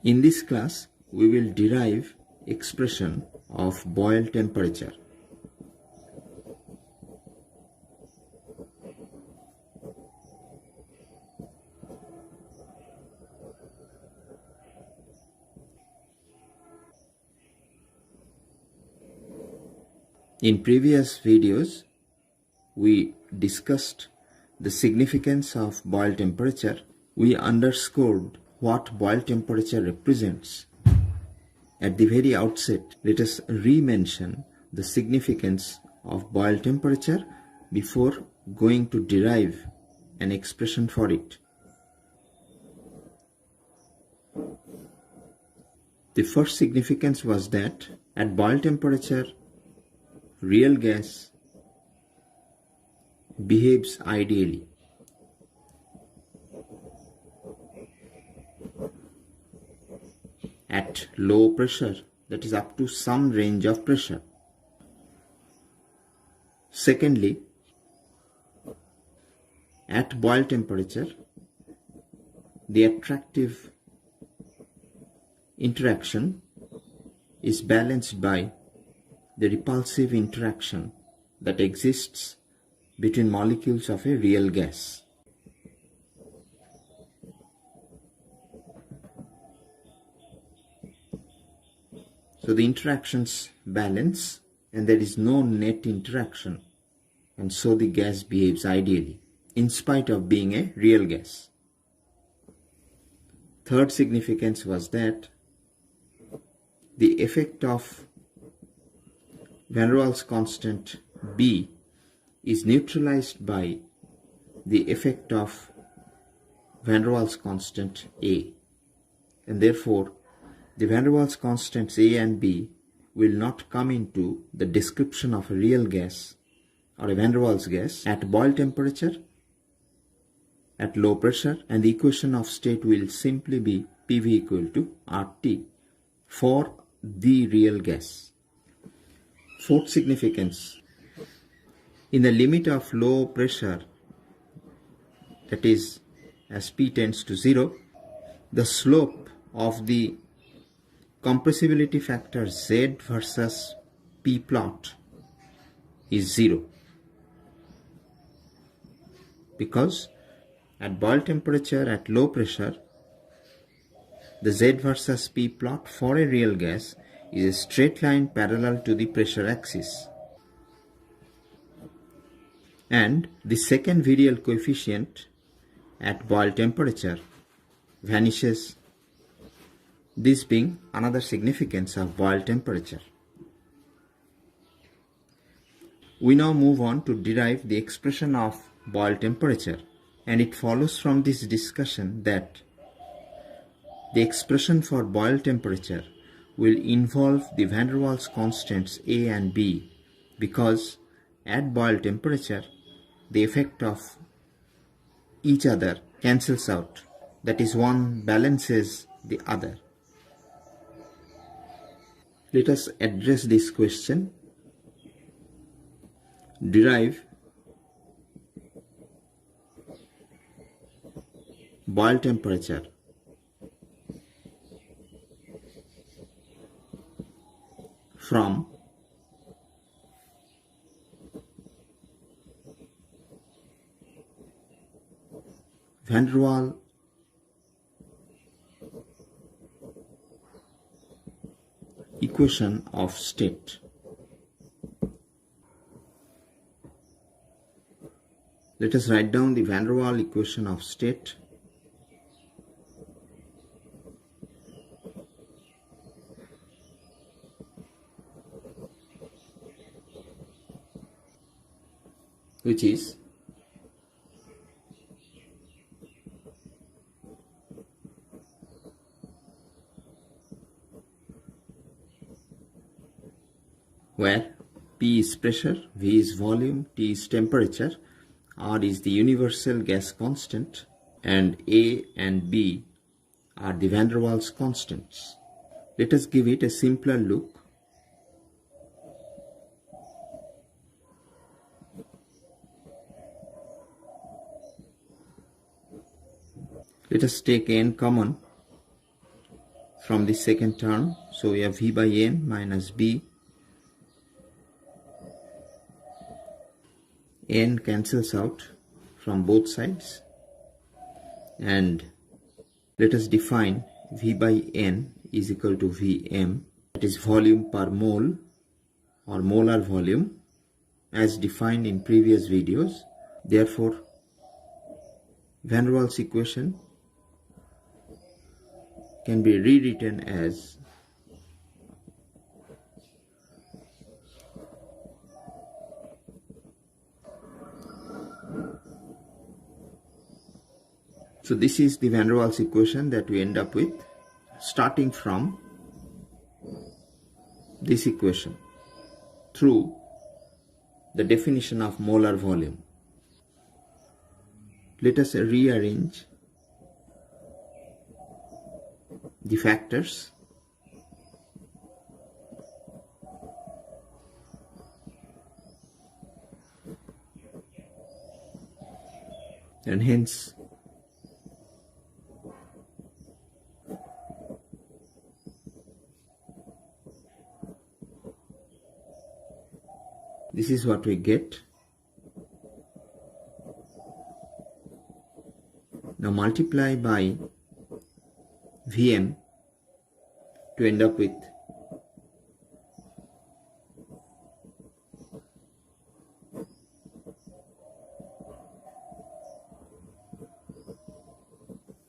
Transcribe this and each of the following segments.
In this class, we will derive expression of Boyle temperature. In previous videos, we discussed the significance of Boyle temperature. We underscored what Boyle temperature represents. At the very outset, let us re-mention the significance of Boyle temperature before going to derive an expression for it. The first significance was that at Boyle temperature, real gas behaves ideally. At low pressure, that is up to some range of pressure. Secondly, at Boyle temperature, the attractive interaction is balanced by the repulsive interaction that exists between molecules of a real gas. So the interactions balance and there is no net interaction, and so the gas behaves ideally in spite of being a real gas. Third significance was that the effect of Vander Waals constant B is neutralized by the effect of Vander Waals constant A, and therefore the Vander Waals constants A and B will not come into the description of a real gas or a Vander Waals gas at Boyle temperature, at low pressure, and the equation of state will simply be PV equal to RT for the real gas. Fourth significance, in the limit of low pressure, that is as P tends to 0, the slope of the compressibility factor Z versus P plot is 0, because at Boyle temperature at low pressure, the Z versus P plot for a real gas is a straight line parallel to the pressure axis, and the second virial coefficient at Boyle temperature vanishes, this being another significance of Boyle temperature. We now move on to derive the expression of Boyle temperature, and it follows from this discussion that the expression for Boyle temperature will involve the Vander Waals constants A and B, because at Boyle temperature the effect of each other cancels out, that is, one balances the other. Let us address this question. Derive Boyle temperature from Vander Waal equation of state. Let us write down the Vander Waal equation of state. Which is where P is pressure, V is volume, T is temperature, R is the universal gas constant, and A and B are the Vander Waals constants. Let us give it a simpler look. Let us take n common. from the second term. So we have V by N minus B. N cancels out from both sides, and let us define V by N is equal to Vm, that is volume per mole or molar volume as defined in previous videos. Therefore, Vander Waals equation can be rewritten as so this is the Vander Waals equation that we end up with, starting from this equation through the definition of molar volume. Let us rearrange the factors. And hence this is what we get. Now multiply by Vm to end up with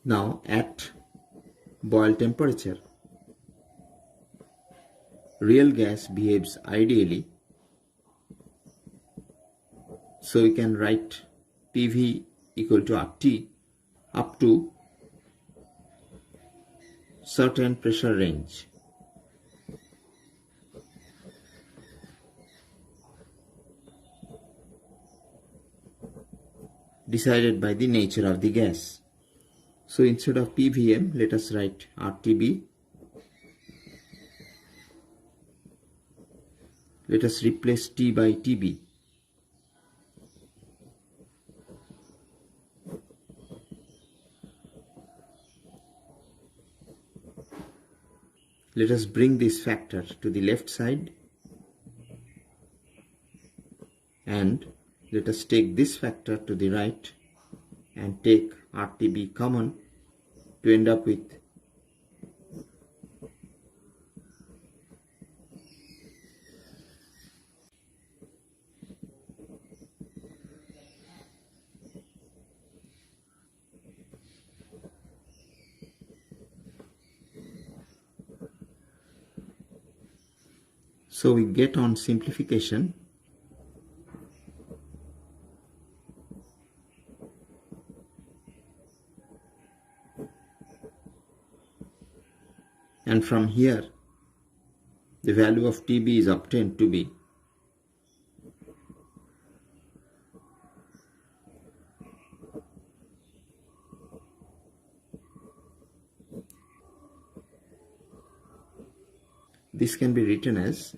now at Boyle temperature, real gas behaves ideally. So we can write PV equal to RT up to certain pressure range. Decided by the nature of the gas. So instead of PVM, let us write RTB. Let us replace T by TB. Let us bring this factor to the left side, and let us take this factor to the right and take RTB common to end up with so we get on simplification and from here the value of TB is obtained to be this can be written as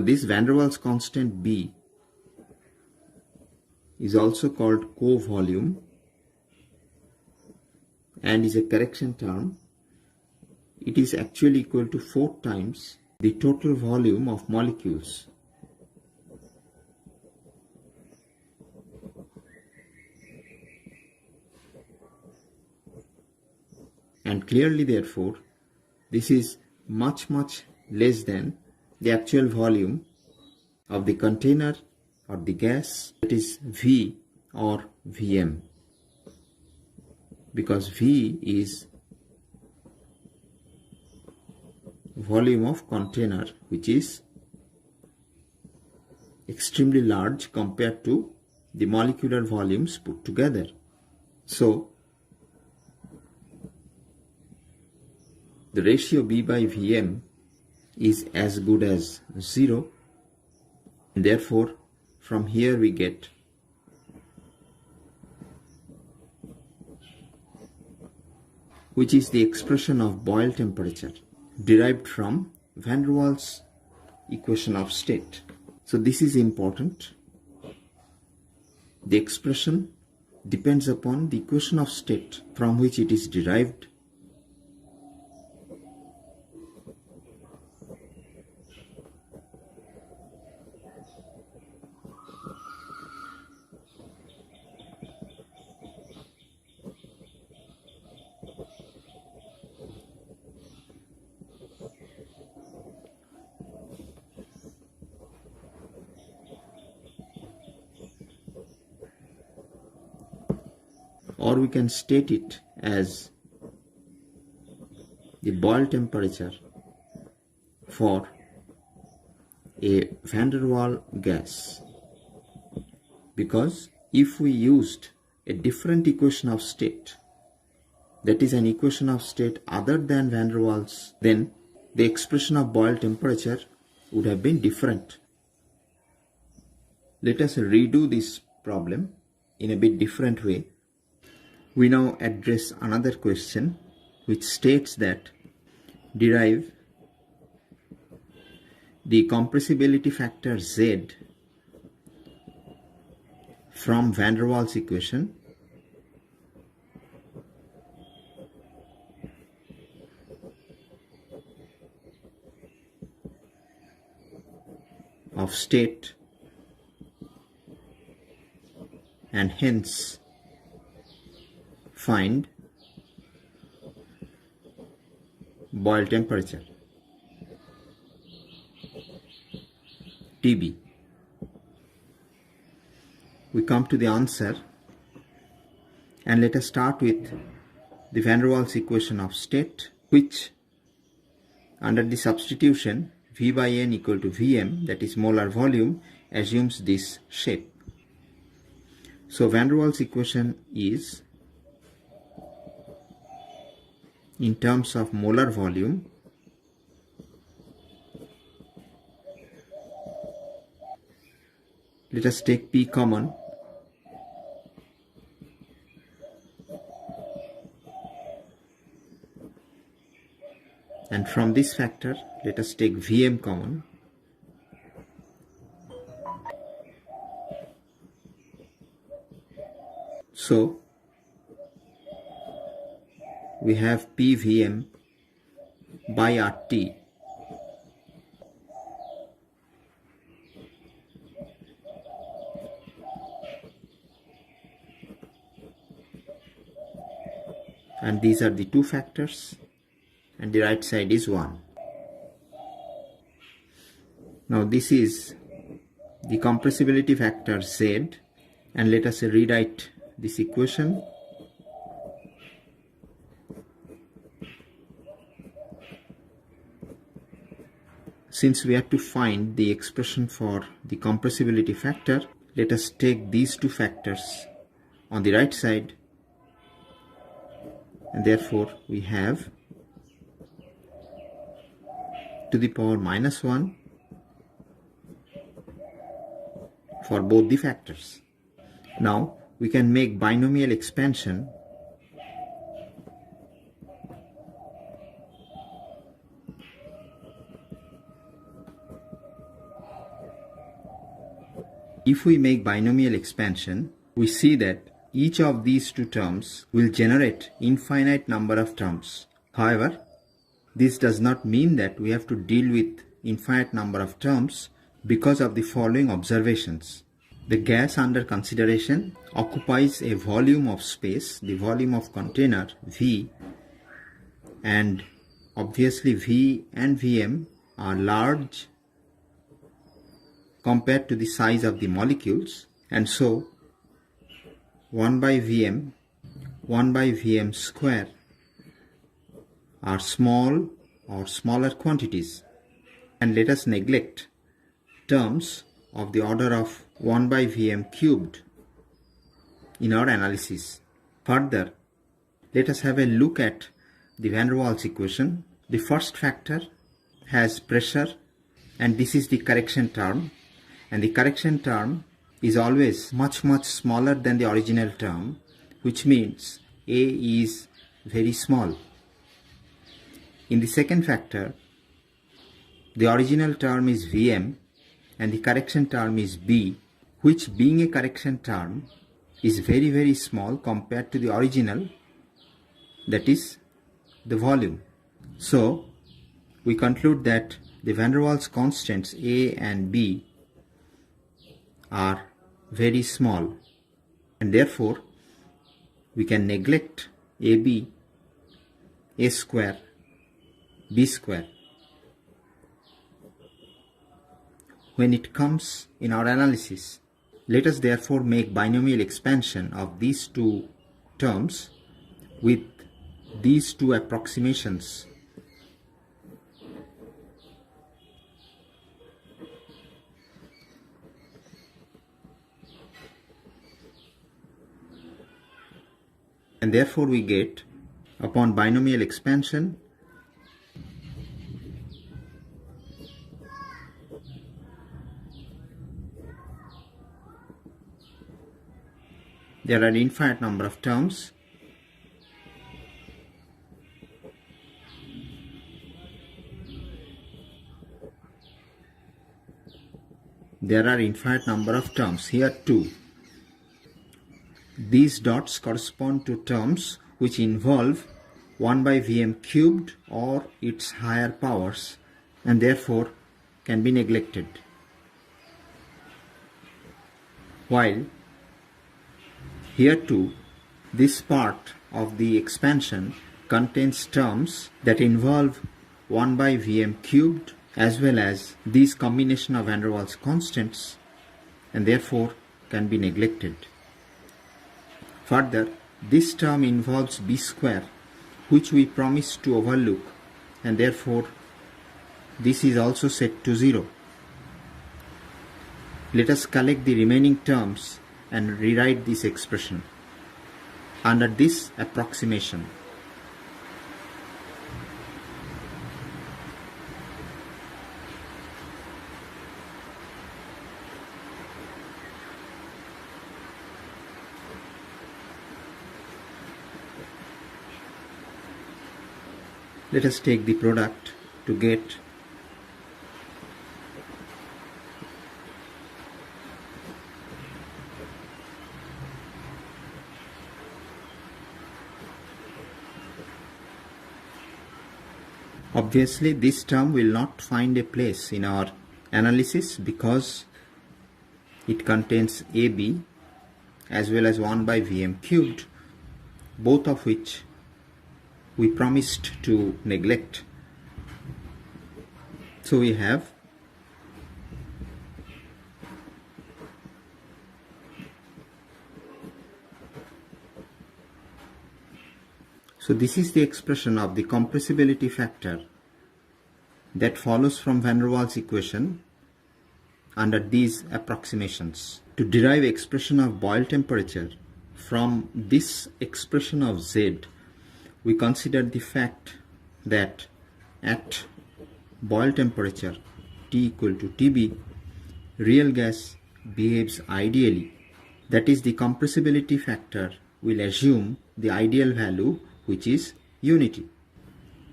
this Vander Waals constant B is also called co-volume and is a correction term. It is actually equal to 4 times the total volume of molecules. And clearly, therefore, this is much less than the actual volume of the container or the gas, that is V or Vm, because V is volume of container, which is extremely large compared to the molecular volumes put together. So the ratio B by Vm is as good as 0, and therefore from here we get which is the expression of Boyle temperature derived from Vander Waals equation of state. So this is important. The expression depends upon the equation of state from which it is derived. Or we can state it as the Boyle temperature for a Vander Waal gas, because if we used a different equation of state, that is an equation of state other than Vander Waal's, then the expression of Boyle temperature would have been different. Let us redo this problem in a bit different way. We now address another question which states that derive the compressibility factor Z from Vander Waal's equation of state, and hence find Boyle temperature Tb. We come to the answer, and let us start with the Vander Waals equation of state, which under the substitution V by N equal to Vm, that is molar volume, assumes this shape. So Vander Waals equation is, in terms of molar volume, let us take P common, and from this factor let us take Vm common. So we have PVm by RT and these are the two factors, and the right side is 1. Now this is the compressibility factor Z, and let us rewrite this equation. Since we have to find the expression for the compressibility factor, let us take these two factors on the right side, and therefore we have to the power minus 1 for both the factors. Now we can make binomial expansion If we make binomial expansion, we see that each of these two terms will generate infinite number of terms. However, this does not mean that we have to deal with infinite number of terms because of the following observations. The gas under consideration occupies a volume of space, the volume of container V, and obviously V and Vm are large compared to the size of the molecules, and so 1 by Vm, 1 by Vm square are small or smaller quantities, and let us neglect terms of the order of 1 by Vm cubed in our analysis. Further, let us have a look at the Vander Waals equation. The first factor has pressure, and this is the correction term, and the correction term is always much smaller than the original term, which means A is very small. In the second factor, the original term is Vm and the correction term is B, which being a correction term is very very small compared to the original, that is the volume. So we conclude that the Vander Waals constants A and B are very small, and therefore we can neglect AB, A square, B square when it comes in our analysis. Let us therefore make binomial expansion of these two terms with these two approximations. And therefore we get, upon binomial expansion, there are infinite number of terms. There are infinite number of terms here too. These dots correspond to terms which involve 1 by Vm cubed or its higher powers, and therefore can be neglected. While here too, this part of the expansion contains terms that involve 1 by Vm cubed as well as these combination of Vander Waals constants, and therefore can be neglected. Further, this term involves B square, which we promise to overlook, and therefore this is also set to 0. Let us collect the remaining terms and rewrite this expression under this approximation. Let us take the product to get obviously this term will not find a place in our analysis because it contains AB as well as 1 by Vm cubed, both of which we promised to neglect. So we have this is the expression of the compressibility factor that follows from Vander Waals equation under these approximations. To derive expression of Boyle temperature from this expression of Z, we consider the fact that at Boyle temperature T equal to Tb, real gas behaves ideally. That is, the compressibility factor will assume the ideal value, which is unity.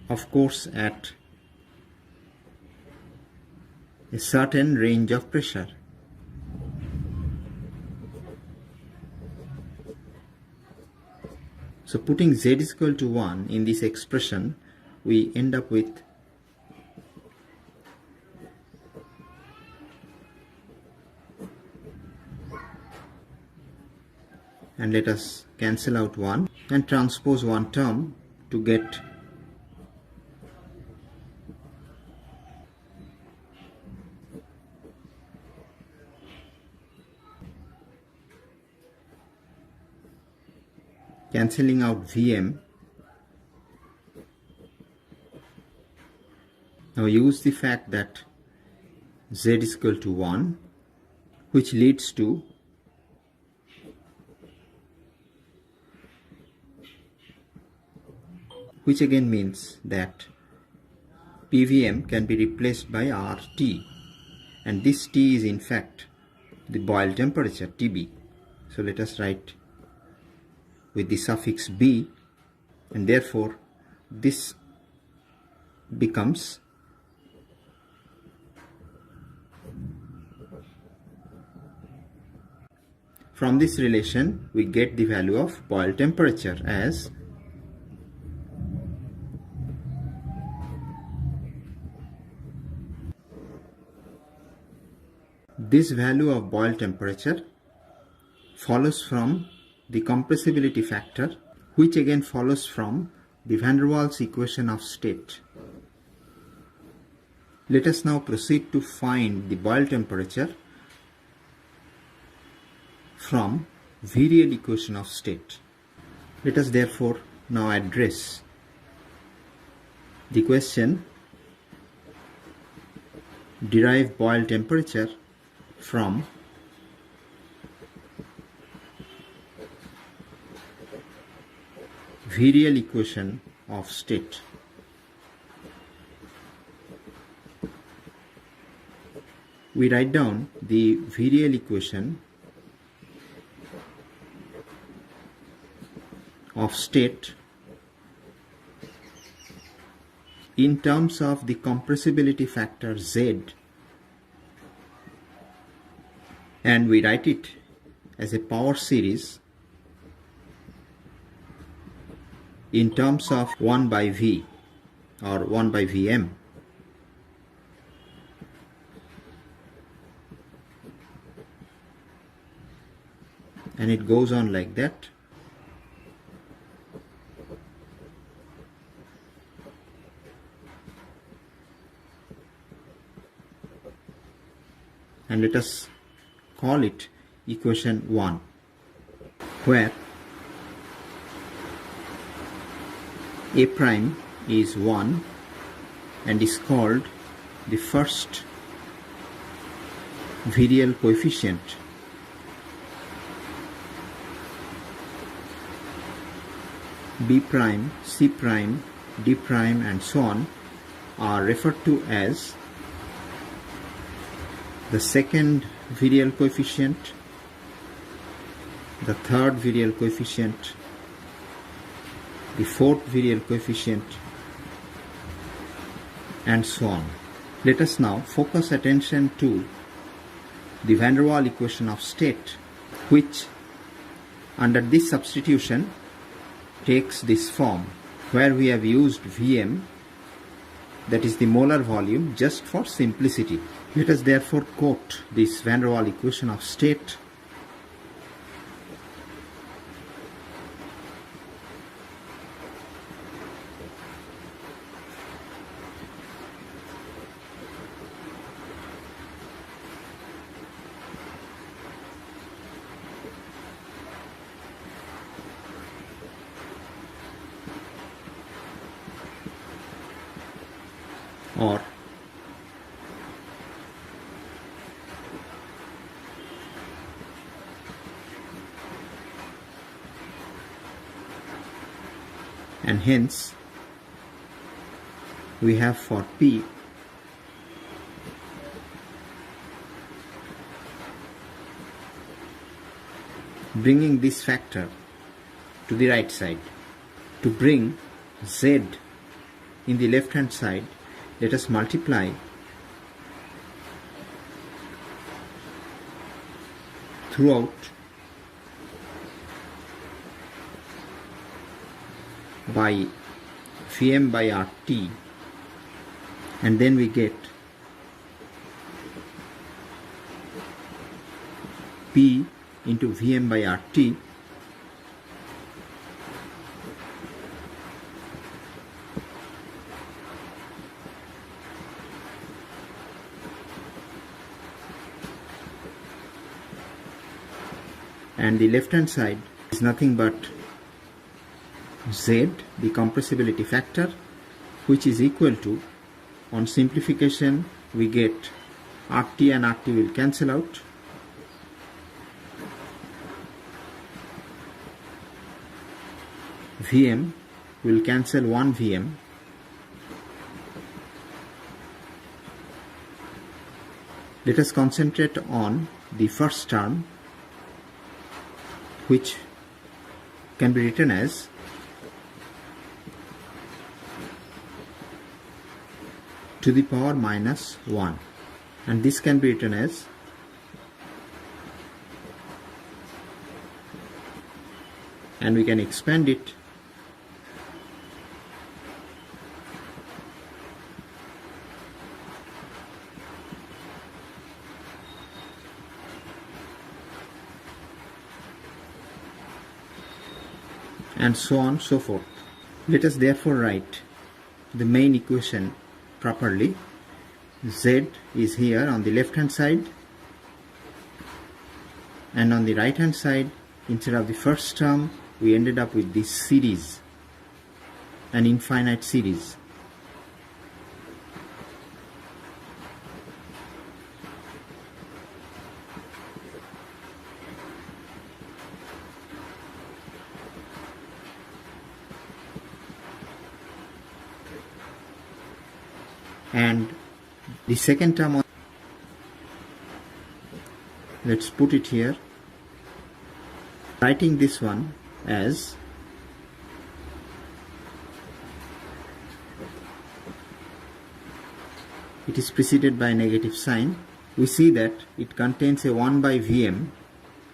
Of course, at a certain range of pressure. So putting Z is equal to 1 in this expression, we end up with and let us cancel out 1 and transpose one term to get cancelling out Vm. Now use the fact that Z is equal to 1, which leads to which again means that PVM can be replaced by RT, and this T is in fact the Boyle temperature Tb. So let us write with the suffix B, and therefore this becomes From this relation, we get the value of Boyle temperature as this value of Boyle temperature follows from the compressibility factor, which again follows from the Vander Waals equation of state. Let us now proceed to find the Boyle temperature from Virial equation of state. Let us therefore now address the question: derive Boyle temperature from Virial equation of state. We write down the Virial equation of state in terms of the compressibility factor Z, and we write it as a power series in terms of 1 by V or 1 by Vm. And it goes on like that. And let us call it equation 1, where A prime is 1 and is called the first virial coefficient. B prime, C prime, D prime and so on are referred to as the second virial coefficient, the third virial coefficient, the fourth virial coefficient, and so on. Let us now focus attention to the Vander Waal equation of state, which under this substitution takes this form, where we have used Vm, that is the molar volume, just for simplicity. Let us therefore quote this Vander Waal equation of state. Or and hence we have for P bringing this factor to the right side. To bring Z in the left hand side, let us multiply throughout by Vm by Rt, and then we get P into Vm by Rt and the left hand side is nothing but Z, the compressibility factor, which is equal to, on simplification we get Rt and Rt will cancel out, Vm will cancel one Vm, let us concentrate on the first term, which can be written as to the power minus 1, and this can be written as and we can expand it. And so on, so forth. Let us therefore write the main equation properly. Z is here on the left hand side, and on the right hand side, instead of the first term, we ended up with this series, an infinite series. And the second term, let's put it here, writing this one as it is preceded by a negative sign. We see that it contains a 1 by Vm,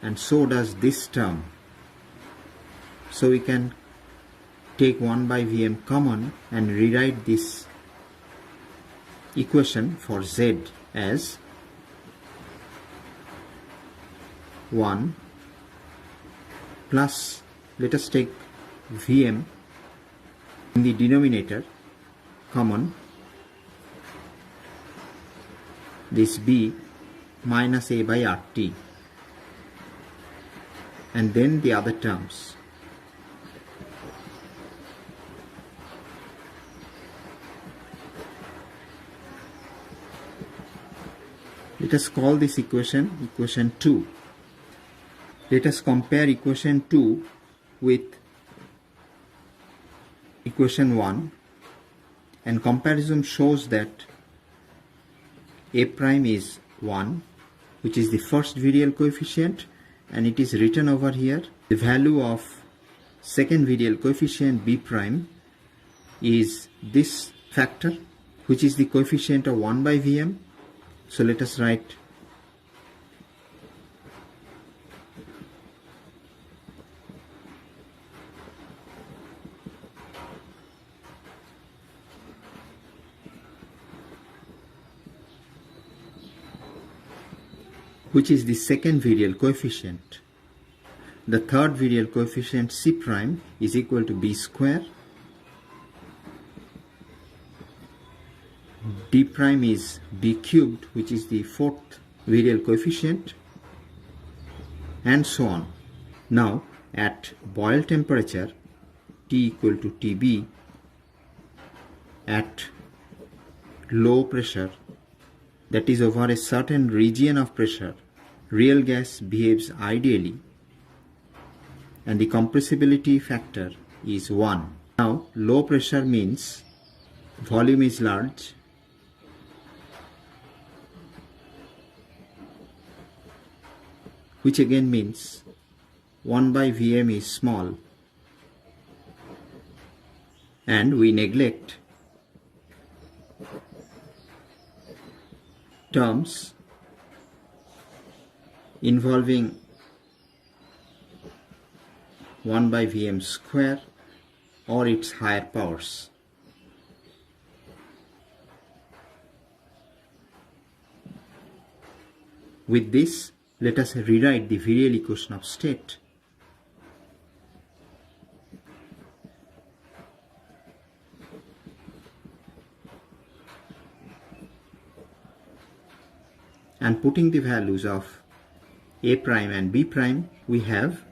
and so does this term. So we can take 1 by Vm common and rewrite this equation for Z as 1 plus, let us take Vm in the denominator common, this B minus A by RT, and then the other terms. Let us call this equation equation 2. Let us compare equation 2 with equation 1, and comparison shows that A prime is 1, which is the first virial coefficient, and it is written over here. The value of second virial coefficient B prime is this factor, which is the coefficient of 1 by Vm. So let us write which is the second virial coefficient. The third virial coefficient C prime is equal to B square. D prime is B cubed, which is the fourth virial coefficient, and so on. Now at Boyle temperature, T equal to Tb, at low pressure, that is over a certain region of pressure, real gas behaves ideally, and the compressibility factor is 1. Now low pressure means volume is large, which again means 1 by Vm is small, and we neglect terms involving 1 by Vm square or its higher powers. With this, let us rewrite the virial equation of state. And putting the values of A prime and B prime, we have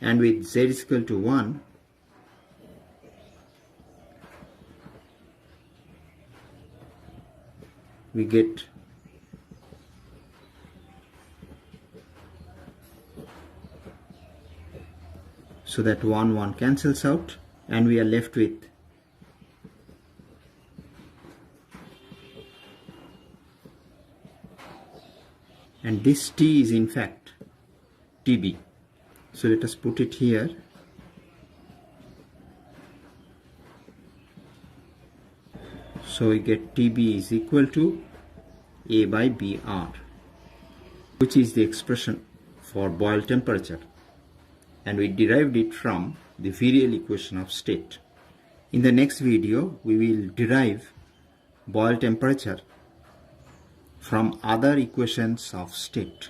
and with Z is equal to 1, we get so that 1 cancels out, and we are left with and this T is in fact Tb. So let us put it here. So we get TB is equal to A by BR, which is the expression for Boyle temperature, and we derived it from the Virial equation of state. In the next video, we will derive Boyle temperature from other equations of state.